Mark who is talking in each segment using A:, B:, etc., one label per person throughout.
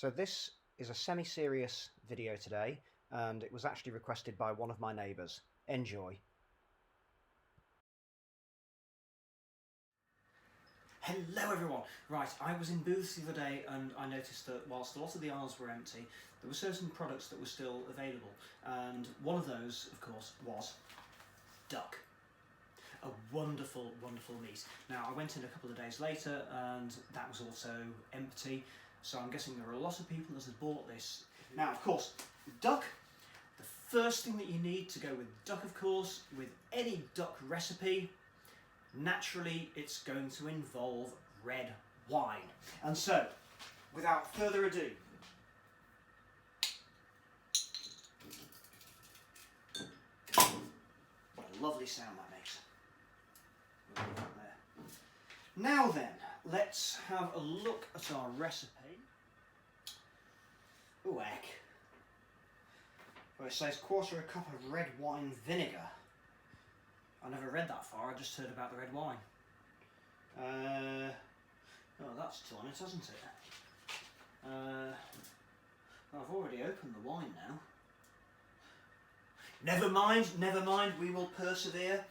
A: So this is a semi-serious video today, and it was actually requested by one of my neighbours. Enjoy.
B: Hello everyone! Right, I was in booths the other day and I noticed that whilst a lot of the aisles were empty, there were certain products that were still available, and one of those, of course, was duck. A wonderful, wonderful meat. Now, I went in a couple of days later and that was also empty, so I'm guessing there are a lot of people that have bought this. Now, of course, duck, the first thing that you need to go with duck, of course, with any duck recipe, naturally it's going to involve red wine. And so, without further ado, what a lovely sound that makes. We'll leave that there. Now then, let's have a look at our recipe. Ooh, heck. Well, it says 1/4 cup of red wine vinegar. I never read that far, I just heard about the red wine. Oh, that's still on it, hasn't it? I've already opened the wine now. Never mind, we will persevere.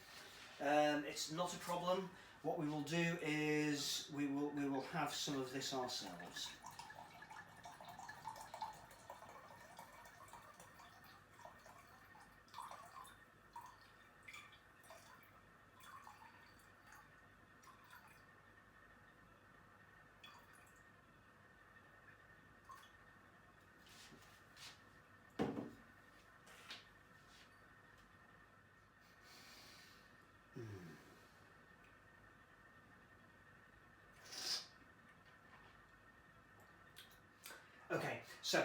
B: It's not a problem. What we will do is we will have some of this ourselves. Okay, so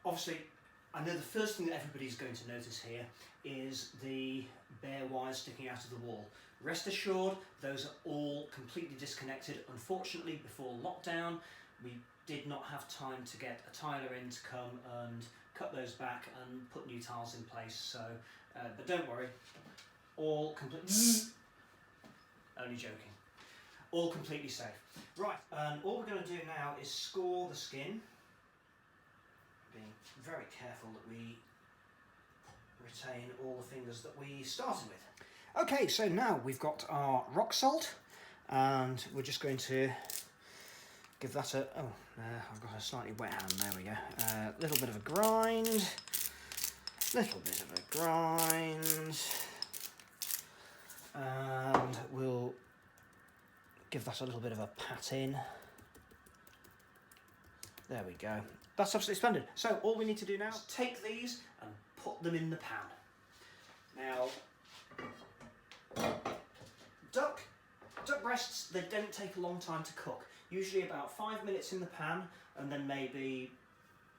B: obviously I know the first thing that everybody's going to notice here is the bare wires sticking out of the wall. Rest assured, those are all completely disconnected. Unfortunately, before lockdown, we did not have time to get a tiler in to come and cut those back and put new tiles in place. So, but don't worry, all completely. Only joking. All completely safe. Right, and all we're going to do now is score the skin. Being very careful that we retain all the fingers that we started with. Okay, so now we've got our rock salt, and we're just going to give that a... Oh, I've got a slightly wet hand, there we go. Little bit of a grind. Little bit of a grind. And we'll give that a little bit of a pat in. There we go. That's absolutely splendid. So all we need to do now is take these and put them in the pan. Now, duck breasts, they don't take a long time to cook. Usually about 5 minutes in the pan and then maybe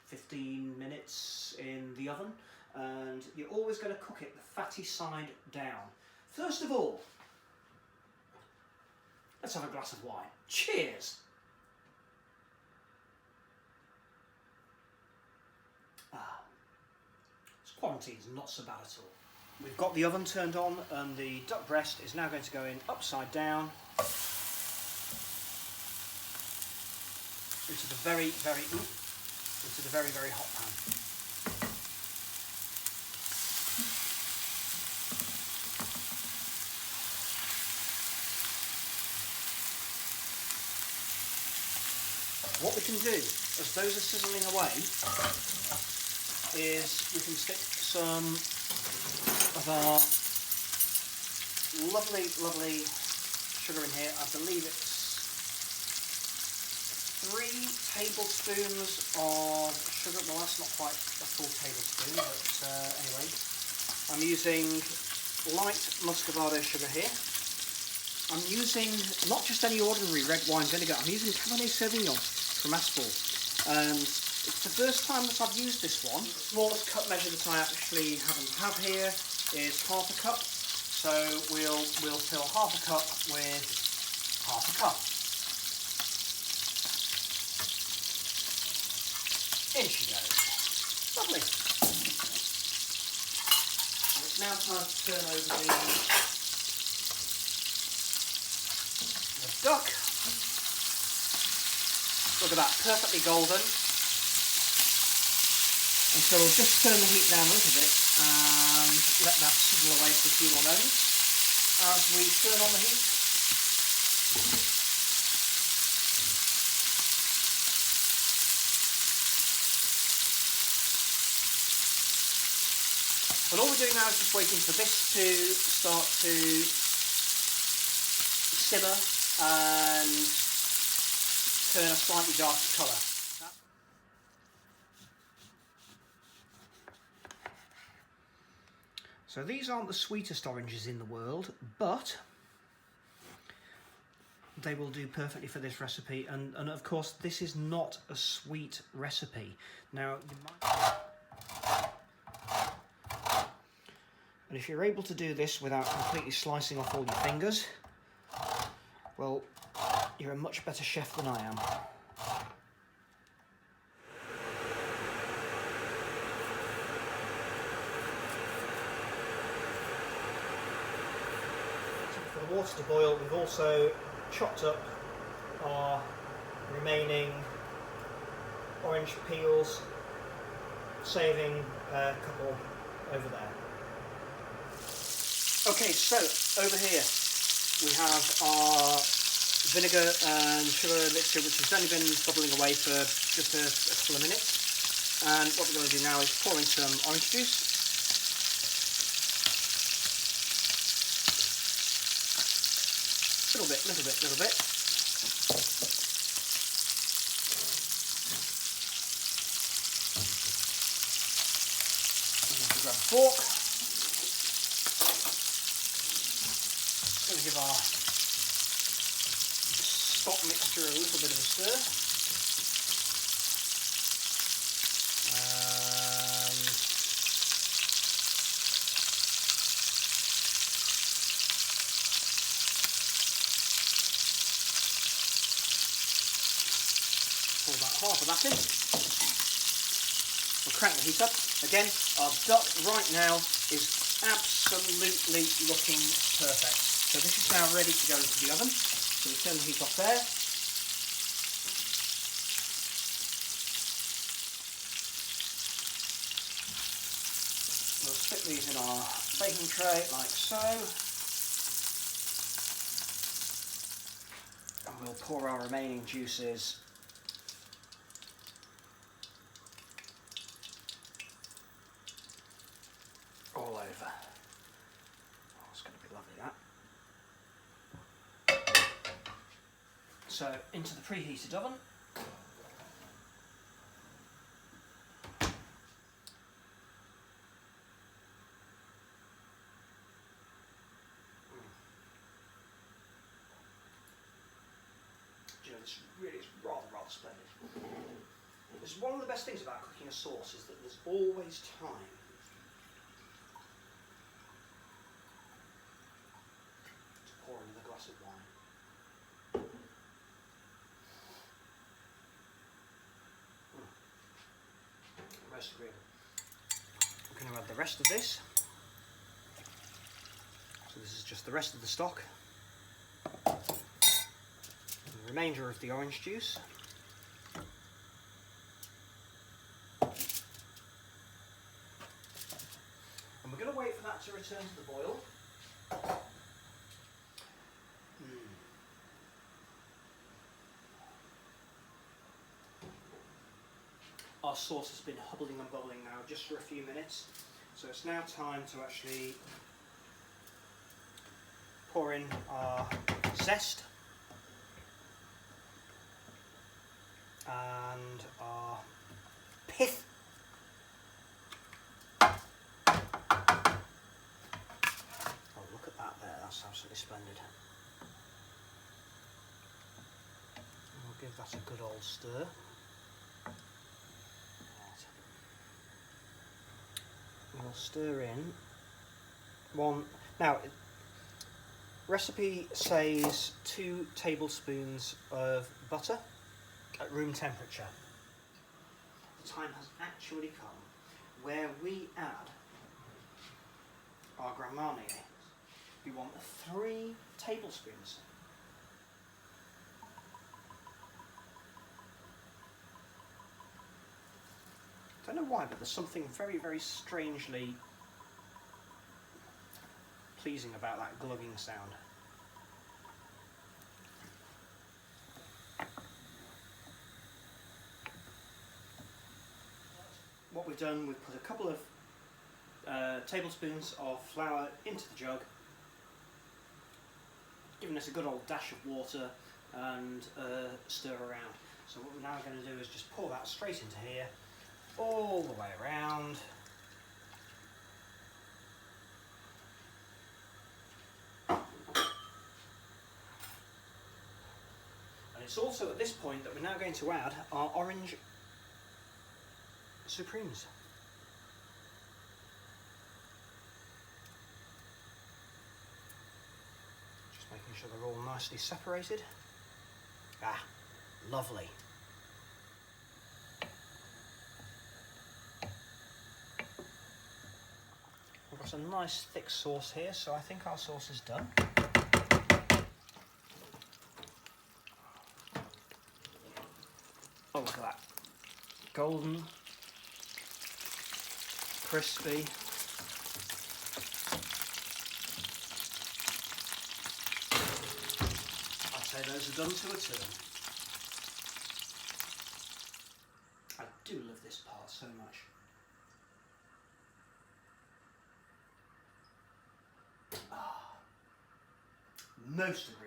B: 15 minutes in the oven. And you're always going to cook it the fatty side down. First of all, let's have a glass of wine. Cheers! It's quantities, not so bad at all. We've got the oven turned on and the duck breast is now going to go in upside down into the very, very hot pan. What we can do, as those are sizzling away, is we can stick some of our lovely sugar in here. I believe it's 3 tablespoons of sugar. Well, that's not quite a full tablespoon, but anyway. I'm using light muscovado sugar here. I'm using not just any ordinary red wine vinegar, I'm using Cabernet Sauvignon from Aspel. And it's the first time that I've used this one. The smallest cup measure that I actually have here is 1/2 cup. So we'll fill 1/2 cup with 1/2 cup. In she goes. Lovely. And it's now time to turn over the duck. Look at that, perfectly golden. And so we'll just turn the heat down a little bit and let that sizzle away for a few more moments as we turn on the heat. And all we're doing now is just waiting for this to start to simmer and turn a slightly darker colour. So these aren't the sweetest oranges in the world, but they will do perfectly for this recipe. And of course, this is not a sweet recipe. Now, and if you're able to do this without completely slicing off all your fingers, well, you're a much better chef than I am. For the water to boil, we've also chopped up our remaining orange peels, saving a couple over there. Okay, so over here we have our vinegar and sugar mixture, which has only been bubbling away for just a couple of minutes. And what we're going to do now is pour in some orange juice. Little bit. And then grab a fork. Going to give our stock mixture a little bit of a stir. And pour about half of that in. We'll crank the heat up. Again, our duck right now is absolutely looking perfect. So this is now ready to go into the oven. So we turn the heat off there. We'll stick these in our baking tray like so. And we'll pour our remaining juices all over. Oh, it's going to be lovely, that. So into the preheated oven. You know, this really is rather splendid. This is one of the best things about cooking a sauce, is that there's always time. To pour another glass of wine. Most agreeable. We're going to add the rest of this. So this is just the rest of the stock. And the remainder of the orange juice. And we're going to wait for that to return to the boil. Our sauce has been hubbling and bubbling now just for a few minutes, so it's now time to actually pour in our zest and our pith. Oh, look at that there, that's absolutely splendid. We'll give that a good old stir. We'll stir in one. Now, recipe says 2 tablespoons of butter at room temperature. The time has actually come where we add our Grand Marnier. We want 3 tablespoons. why, but there's something very, very strangely pleasing about that glugging sound. What we've done, we've put a couple of tablespoons of flour into the jug, giving us a good old dash of water and stir around. So what we're now going to do is just pour that straight into here, all the way around. And it's also at this point that we're now going to add our orange supremes. Just making sure they're all nicely separated. Ah, lovely. We've got a nice thick sauce here, so I think our sauce is done. Oh, look at that. Golden, crispy. I'd say those are done to a turn. I do love this part so much. Ah, most agrees.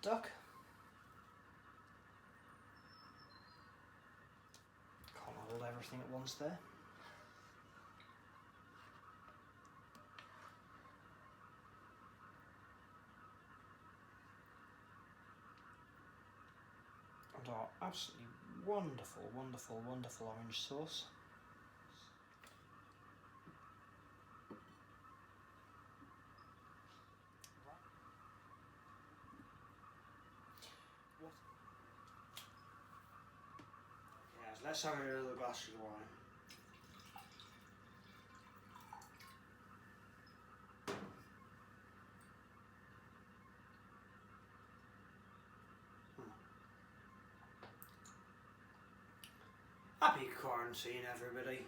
B: Duck. Can't hold everything at once there. And our absolutely wonderful, wonderful, wonderful orange sauce. Yes, let's have a little glass of wine. Happy quarantine, everybody.